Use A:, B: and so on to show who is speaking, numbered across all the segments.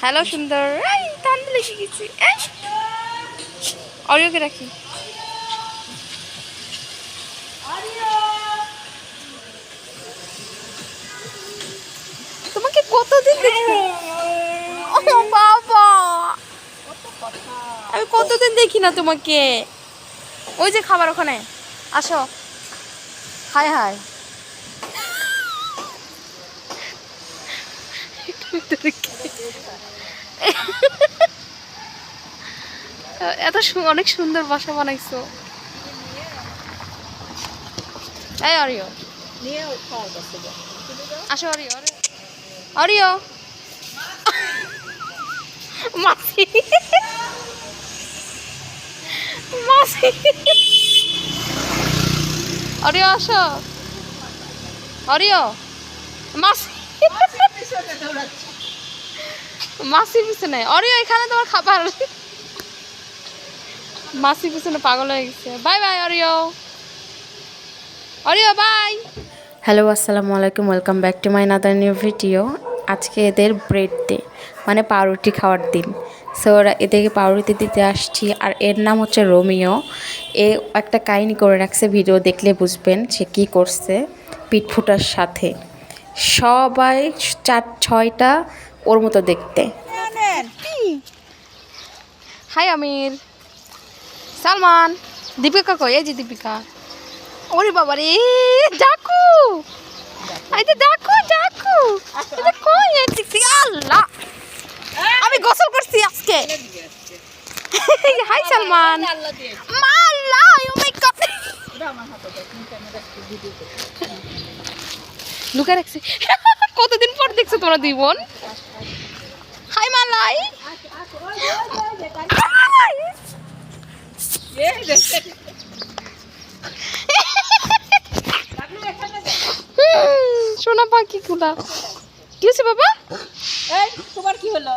A: Hello সুন্দর, এই ঠান্ডা লেগে গেছি। অরিওকে রাখি। তোমাকে কতদিন দেখি, ও বাবা আমি কতদিন দেখি না তোমাকে। ওই যে খাবার ওখানে, আসো। হাই হাই, এত অনেক সুন্দর বাসা বানাইছো। এই অরিও আসো, অরিও অরিও মাসি মাসি অরিও আসো, অরিও মাসি মাসি পিছনে, অরিও এখানে তোমার খাবার। মাসি পিছনে পাগল হয়ে গেছে। Bye bye Oreo, Oreo bye.
B: Hello, আসসালামু আলাইকুম, welcome back to my another new video. আজকে এদের ব্রেড ডে, মানে পাউরুটি খাওয়ার দিন। সো ওরা এদেরকে পাউরুটি দিতে আসছি। আর এর নাম হচ্ছে রোমিও। এ একটা কাহিনী করে রাখছে, ভিডিও দেখলে বুঝবেন সে কী করছে। পিঠফুটার সাথে সবাই 4-6টা ওর মতো দেখতে।
A: হাই আমির, সালমান, দীপিকা কই? এই যে দীপিকা। ওরে বাবা রে, ডাকু আইতে, ডাকু ডাকু এটা কই? দীপিকা, আল্লাহ আমি গোসল করছি আজকে। হাই সালমান, মাল্লা ও মাই গড, লুকা রাখছি। কতদিন পর দেখছো তোমরা দুই বোন। হাই মালাই, সোনা পাখি গুলা। কি হয়েছে বাবা?
C: তোমার কি হলো?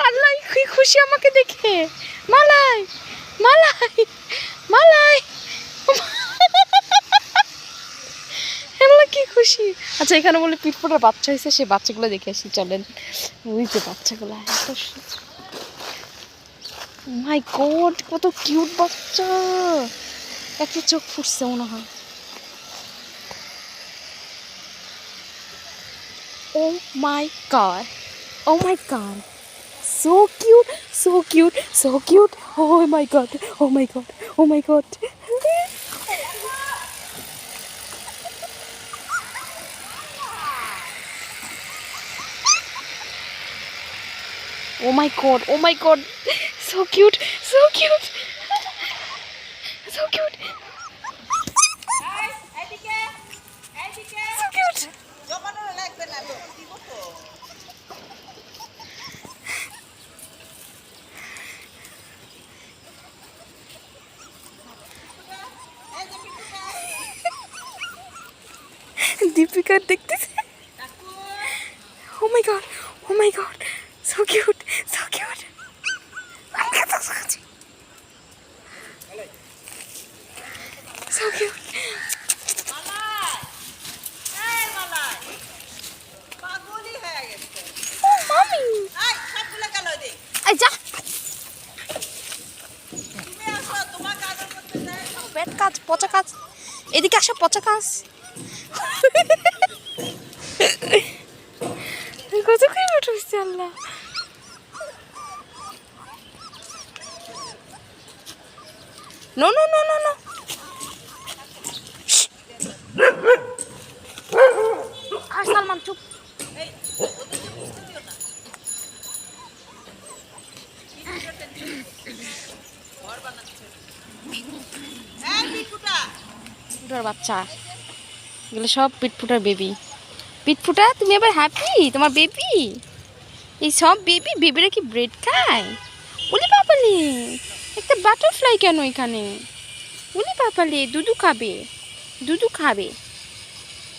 A: আল্লাহ কি খুশি আমাকে দেখে। মালাই মালাই মালাই, আল্লাহ কি খুশি। আচ্ছা এখানে বলে পিটফোটার বাচ্চা হয়েছে, সে বাচ্চাগুলো দেখে আসি চলেন। ওই যে বাচ্চাগুলো, এত মাই গড কত কিউট বাচ্চা। একটা চোখ ফুটছে মনে হয়। Oh my god. Oh my god. So cute. So cute. So cute. Oh my god. Oh my god. Oh my god. Oh my god. Oh my god. So cute. So cute. So cute. So cute. Deepika দেখতেছে। Oh my god. Oh my god. So cute. So cute. আমাকে তো সাজি। So cute. Oh mommy. এই যা। Bat কাজ, পচা কাজ। এদিকে আসো, পচা কাজ। কত কিউট হয়েছে Allah. No no no no no. আর সালমান চুপ। পিটফুটার বাচ্চা এগুলো সব পিটফুটার বেবি। পিটফুটা তুমি এবার হ্যাপি, তোমার বেবি। এই সব বেবিরা কি ব্রেড খায়? উলি বাবালে, একটা বাটারফ্লাই কেন এখানে? উলি বাবালে, দুধু খাবে, দুধু খাবে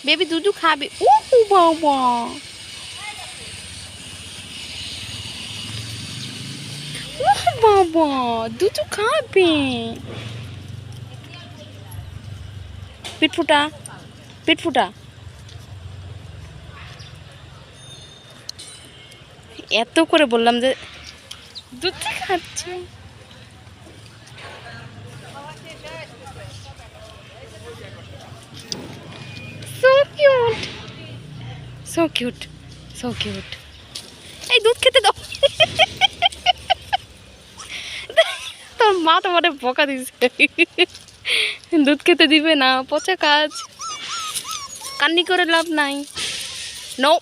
A: বেবি, দুধু খাবে। ও বাবা, ও বাবা, দুধু খাবে। পিটফুটা পেট ফুটা। এত করে বললাম যে দুধ খাচ্ছে। So cute, so cute, so cute. এই দুধ খেতে দাও। তোর মা তোমার বকা দিচ্ছে, দুধ খেতে দিবে না, পচা কাজ, কান্নি করে লাভ নাই। নো,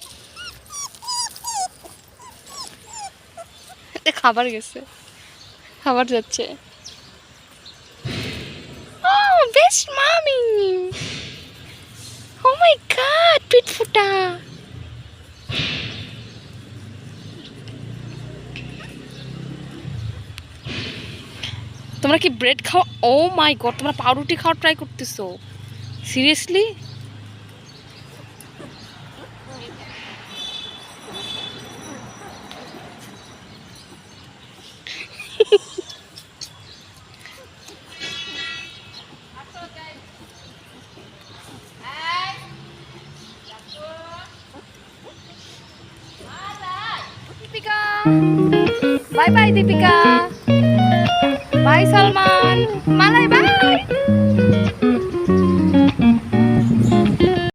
A: খাবার গেছে, খাবার যাচ্ছে। বেশ মামি, ও মাই গড, পিট ফুটা। তোমরা কি ব্রেড খাও? ও মাই গড, তোমরা পাউরুটি খাওয়া ট্রাই করতেছো? Seriously? Deepika, bye bye Deepika, bye Salma.